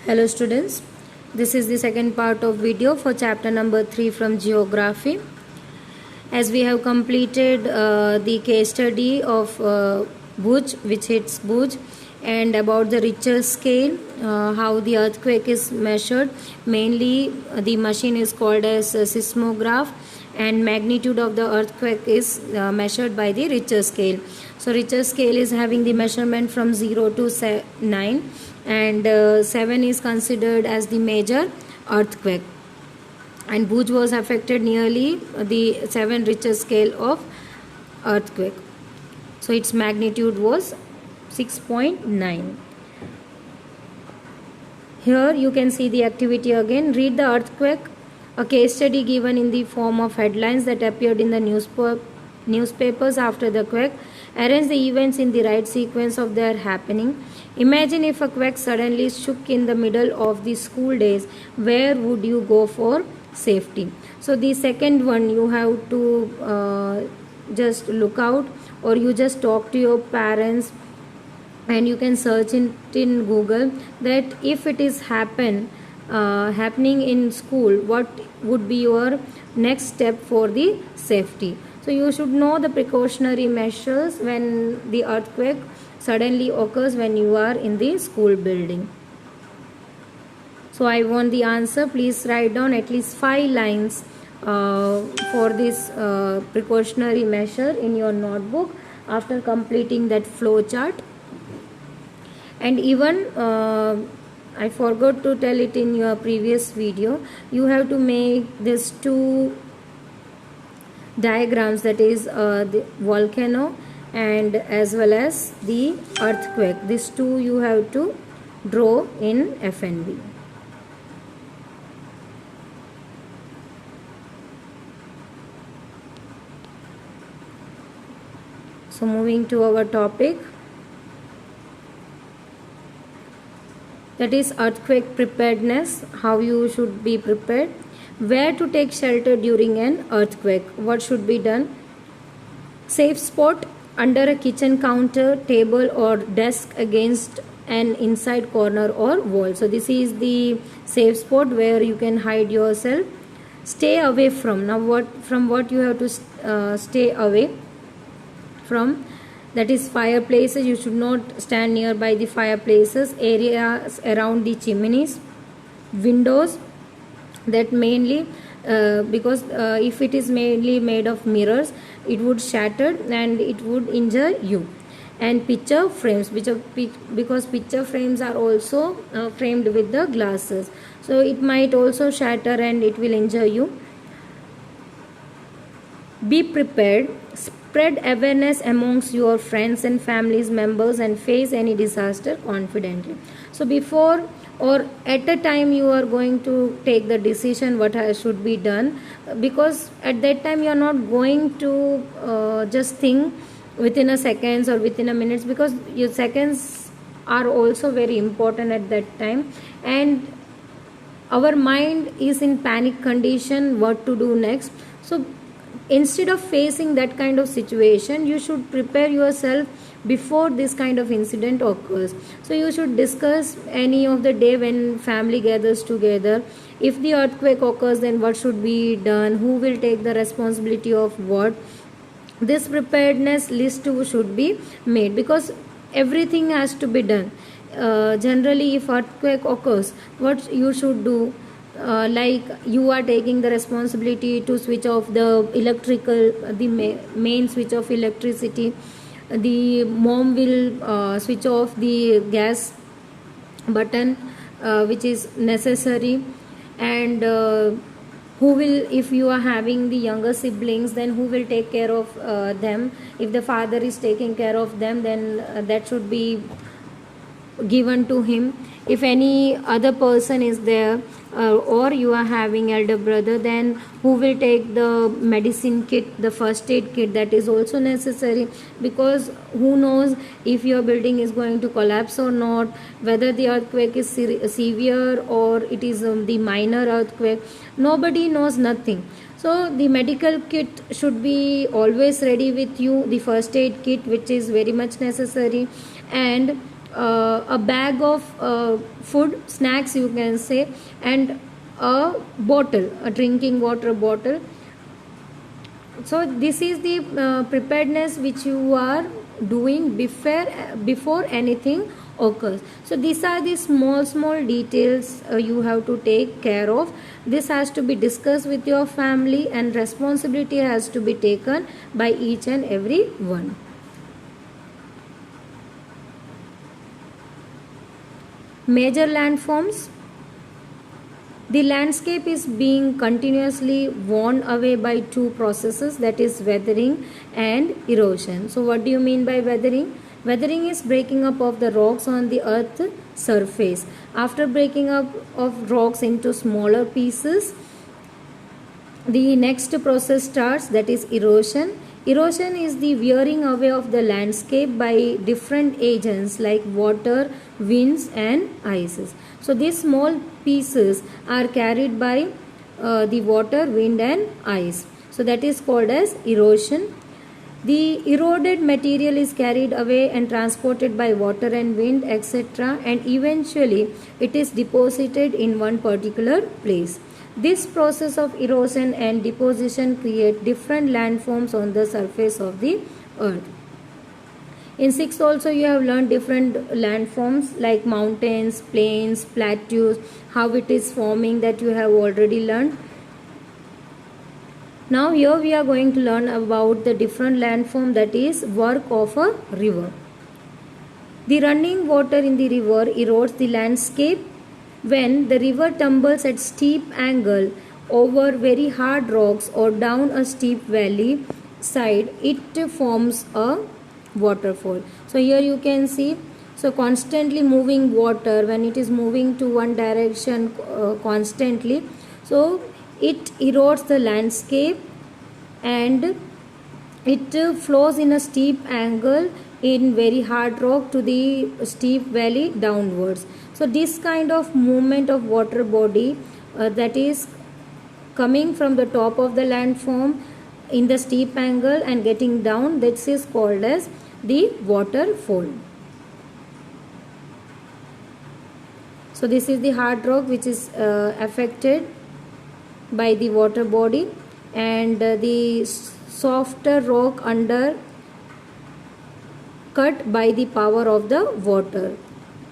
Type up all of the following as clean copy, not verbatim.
Hello students, this is the second part of video for chapter number 3 from geography. As we have completed the case study of Bhuj, which hits Bhuj, and about the Richter scale, how the earthquake is measured. Mainly the machine is called as a seismograph, and magnitude of the earthquake is measured by the Richter scale. So Richter scale is having the measurement from 0 to 9, and 7 is considered as the major earthquake, and Bhuj was affected nearly the 7 Richter scale of earthquake. So its magnitude was 6.9. Here you can see the activity again. Read the earthquake, a case study given in the form of headlines that appeared in the newspapers after the quake. Arrange the events in the right sequence of their happening. Imagine if a quake suddenly shook in the middle of the school days. Where would you go for safety? So the second one, you have to just look out, or you just talk to your parents, and you can search it in Google that if it is happening in school, what would be your next step for the safety. So you should know the precautionary measures when the earthquake suddenly occurs when you are in the school building. So I want the answer. Please write down at least 5 lines for this precautionary measure in your notebook after completing that flow chart. And even I forgot to tell it in your previous video, you have to make these 2 diagrams, that is the volcano and as well as the earthquake. These 2 you have to draw in FNB. So moving to our topic, that is earthquake preparedness, how you should be prepared. Where to take shelter during an earthquake? What should be done? Safe spot under a kitchen counter, table or desk against an inside corner or wall. So this is the safe spot where you can hide yourself. Stay away from. Now what you have to stay away from? That is fireplaces. You should not stand nearby the fireplaces. Areas around the chimneys, windows, that mainly because if it is mainly made of mirrors, it would shatter and it would injure you. And picture frames, because picture frames are also framed with the glasses, so it might also shatter and it will injure you. Be prepared. Spread awareness amongst your friends and families members and face any disaster confidently. So before or at a time you are going to take the decision what should be done, because at that time you are not going to just think within a seconds or within a minutes, because your seconds are also very important at that time, and our mind is in panic condition what to do next. So instead of facing that kind of situation, you should prepare yourself before this kind of incident occurs. So you should discuss any of the day when family gathers together. If the earthquake occurs, then what should be done, who will take the responsibility of what. This preparedness list too should be made, because everything has to be done. Generally, if earthquake occurs, what you should do, like you are taking the responsibility to switch off the electrical, the main switch of electricity. The mom will switch off the gas button, which is necessary. And who will, if you are having the younger siblings, then who will take care of them? If the father is taking care of them, then that should be given to him. If any other person is there, or you are having elder brother, then who will take the medicine kit, the first aid kit, that is also necessary, because who knows if your building is going to collapse or not, whether the earthquake is severe or it is the minor earthquake. Nobody knows, nothing. So the medical kit should be always ready with you, the first aid kit, which is very much necessary. And a bag of food, snacks you can say, and a bottle, a drinking water bottle. So this is the preparedness which you are doing before anything occurs. So these are the small details you have to take care of. This has to be discussed with your family, and responsibility has to be taken by each and every one. Major landforms. The landscape is being continuously worn away by two processes, that is weathering and erosion. So what do you mean by weathering? Weathering is breaking up of the rocks on the earth surface. After breaking up of rocks into smaller pieces, the next process starts, that is erosion. Erosion is the wearing away of the landscape by different agents like water, winds and ices. So these small pieces are carried by the water, wind and ice. So that is called as erosion. The eroded material is carried away and transported by water and wind, etc., and eventually it is deposited in one particular place. This process of erosion and deposition create different landforms on the surface of the earth. In 6th also you have learned different landforms like mountains, plains, plateaus, how it is forming, that you have already learned. Now here we are going to learn about the different landform, that is work of a river. The running water in the river erodes the landscape. When the river tumbles at steep angle over very hard rocks or down a steep valley side, it forms a waterfall. So here you can see, so constantly moving water, when it is moving to one direction constantly, so it erodes the landscape and it flows in a steep angle in very hard rock to the steep valley downwards. So this kind of movement of water body that is coming from the top of the landform in the steep angle and getting down, this is called as the waterfall. So this is the hard rock which is affected by the water body, and the softer rock under cut by the power of the water.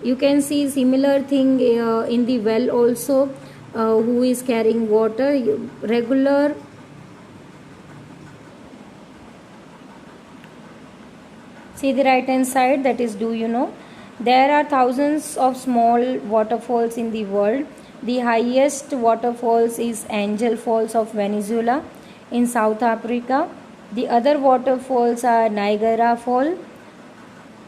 You can see similar thing in the well also, who is carrying water, regular see the right hand side, that is, do you know, there are thousands of small waterfalls in the world. The highest waterfalls is Angel Falls of Venezuela in South Africa. The other waterfalls are Niagara Fall,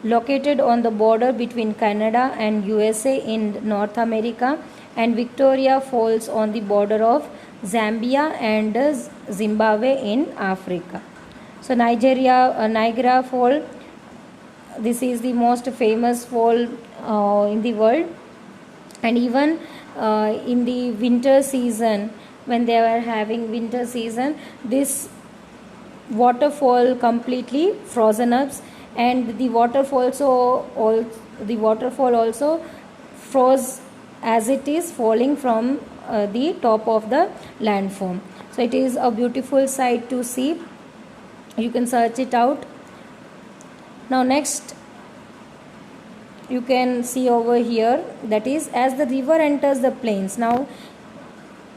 located on the border between Canada and USA in North America, and Victoria Falls on the border of Zambia and Zimbabwe in Africa. So Niagara Fall, this is the most famous fall in the world, and even in the winter season, when they were having winter season, this waterfall completely frozen up, and the waterfall also froze as it is falling from the top of the landform. So it is a beautiful sight to see. You can search it out. Now next you can see over here, that is, as the river enters the plains, now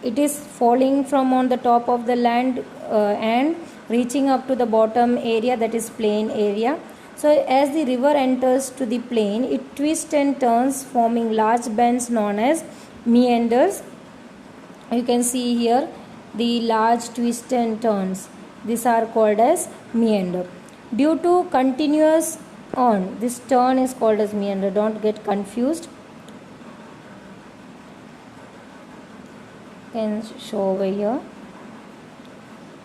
it is falling from on the top of the land and reaching up to the bottom area, that is plain area. So as the river enters to the plain, it twists and turns, forming large bends known as meanders. You can see here the large twists and turns. These are called as meander. Due to continuous on, this turn is called as meander. Don't get confused. Can show over here.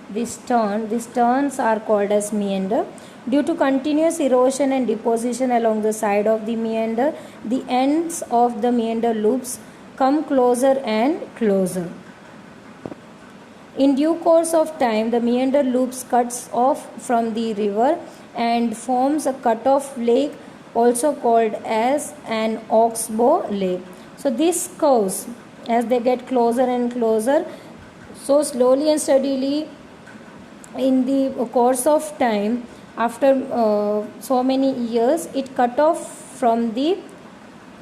These turns are called as meander. Due to continuous erosion and deposition along the side of the meander, the ends of the meander loops come closer and closer. In due course of time, the meander loops cuts off from the river and forms a cut-off lake also called as an oxbow lake. So these curves, as they get closer and closer, so slowly and steadily in the course of time, after so many years, it cut off from the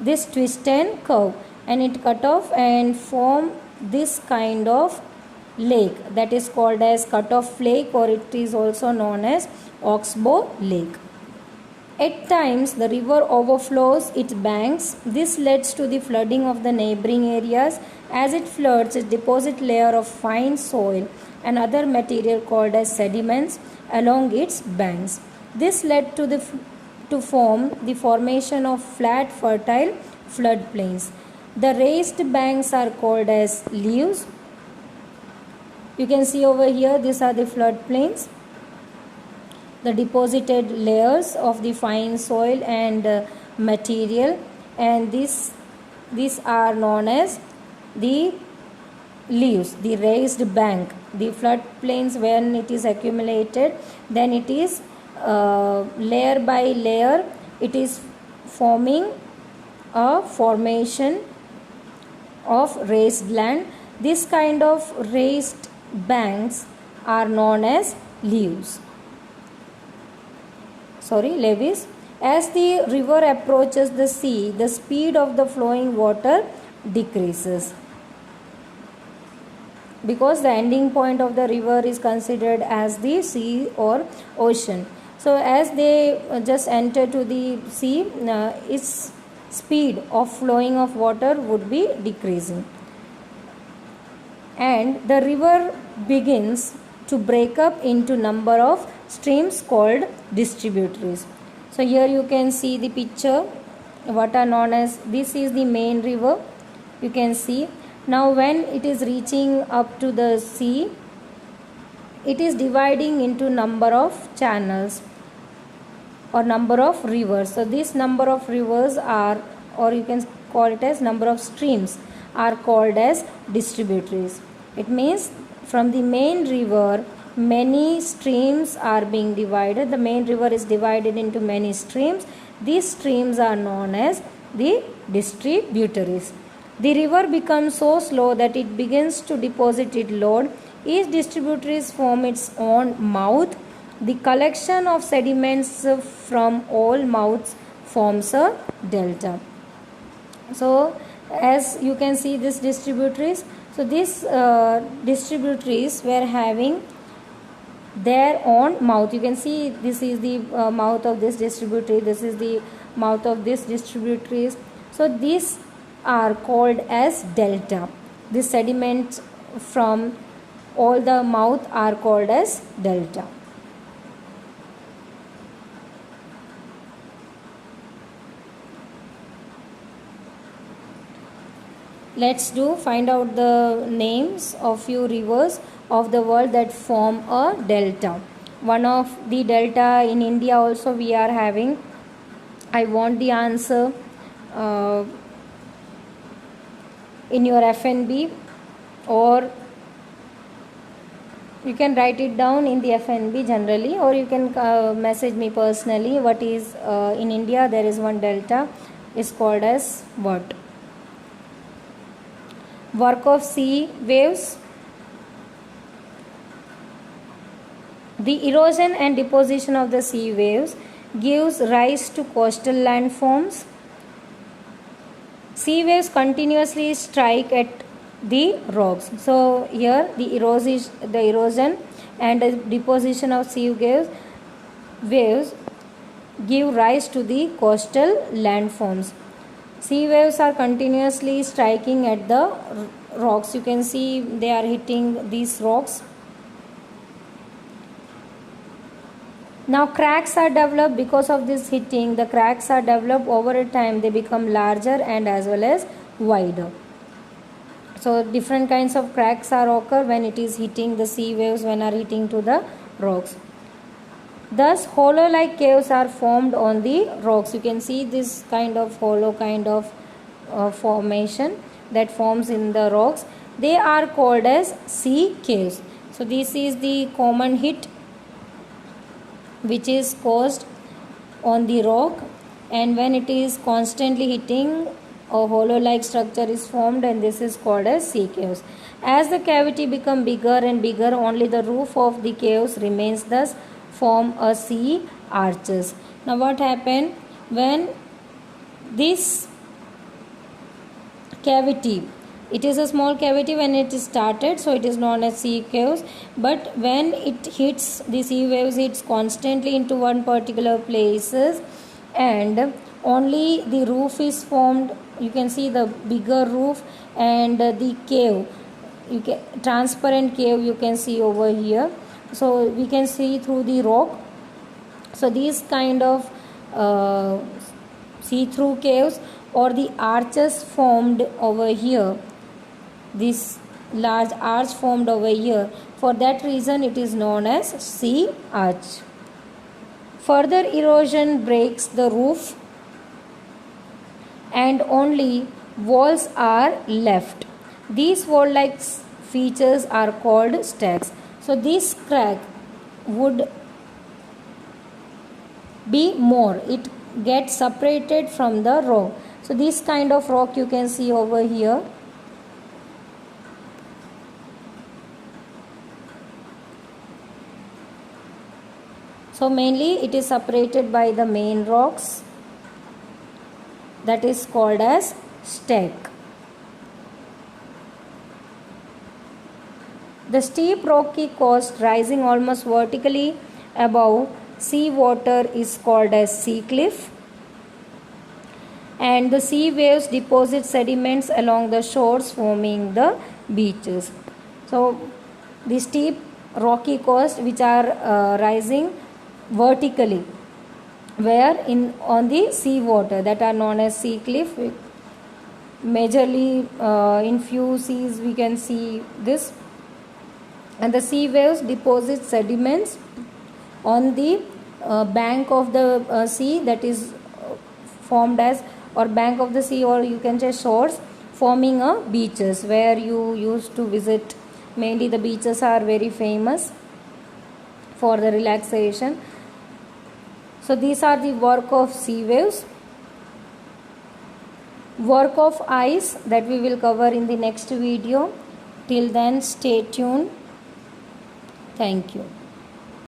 this twist and curve, and it cut off and form this kind of lake that is called as cut-off lake, or it is also known as oxbow lake. At times the river overflows its banks. This leads to the flooding of the neighboring areas. As it floods, it deposits layer of fine soil and other material called as sediments along its banks. This led to form the formation of flat fertile floodplains. The raised banks are called as levees. You can see over here, these are the floodplains, the deposited layers of the fine soil and material, and these are known as the levees, the raised bank. The floodplains, when it is accumulated, then it is layer by layer, it is forming a formation of raised land. This kind of raised banks are known as levees. Levees. As the river approaches the sea, the speed of the flowing water decreases, because the ending point of the river is considered as the sea or ocean. So as they just enter to the sea, its speed of flowing of water would be decreasing, and the river begins to break up into number of streams called distributaries. So here you can see the picture, what are known as, this is the main river, you can see. Now when it is reaching up to the sea, it is dividing into number of channels or number of rivers. So this number of rivers are, or you can call it as number of streams, are called as distributaries. It means from the main river, many streams are being divided. The main river is divided into many streams. These streams are known as the distributaries. The river becomes so slow that it begins to deposit its load. Each distributaries form its own mouth. The collection of sediments from all mouths forms a delta. So as you can see, this distributaries, so these distributaries were having their own mouth. You can see this is the mouth of this distributary, this is the mouth of this distributaries. So these are called as delta. The sediments from all the mouth are called as delta. Let's find out the names of few rivers of the world that form a delta. One of the delta in India also we are having. I want the answer in your FNB, or you can write it down in the FNB generally, or you can message me personally. What is in India there is one delta, is called as what? Work of sea waves. The erosion and deposition of the sea waves gives rise to coastal landforms. Sea waves continuously strike at the rocks. So here the erosion and the deposition of sea waves give rise to the coastal landforms. Sea waves are continuously striking at the rocks. You can see they are hitting these rocks. Now cracks are developed because of this hitting. The cracks are developed over a time. They become larger and as well as wider. So different kinds of cracks are occur when it is hitting the sea waves, when are hitting to the rocks. Thus hollow like caves are formed on the rocks. You can see this kind of hollow kind of formation that forms in the rocks. They are called as sea caves. So this is the common hit which is caused on the rock, and when it is constantly hitting, a hollow like structure is formed, and this is called as sea caves. As the cavity become bigger and bigger, only the roof of the caves remains, thus form a sea arches. Now what happened when this cavity, it is a small cavity when it is started, so it is known as sea caves, but when it hits, the sea waves hits constantly into one particular places, and only the roof is formed. You can see the bigger roof, and the cave, you can transparent cave you can see over here, so we can see through the rock. So these kind of see-through caves or the arches formed over here, this large arch formed over here, for that reason it is known as sea arch. Further erosion breaks the roof and only walls are left. These wall-like features are called stacks. So this crack would be more, it gets separated from the rock. So this kind of rock you can see over here. So mainly it is separated by the main rocks, that is called as stack. The steep rocky coast rising almost vertically above sea water is called as sea cliff, and the sea waves deposit sediments along the shores forming the beaches. So the steep rocky coast which are rising vertically where in on the sea water, that are known as sea cliff. Majorly in few seas we can see this, and the sea waves deposit sediments on the bank of the sea, that is formed as, or bank of the sea, or you can say shores, forming a beaches where you used to visit. Mainly the beaches are very famous for the relaxation. So these are the work of sea waves. Work of ice, that we will cover in the next video. Till then, stay tuned. Thank you.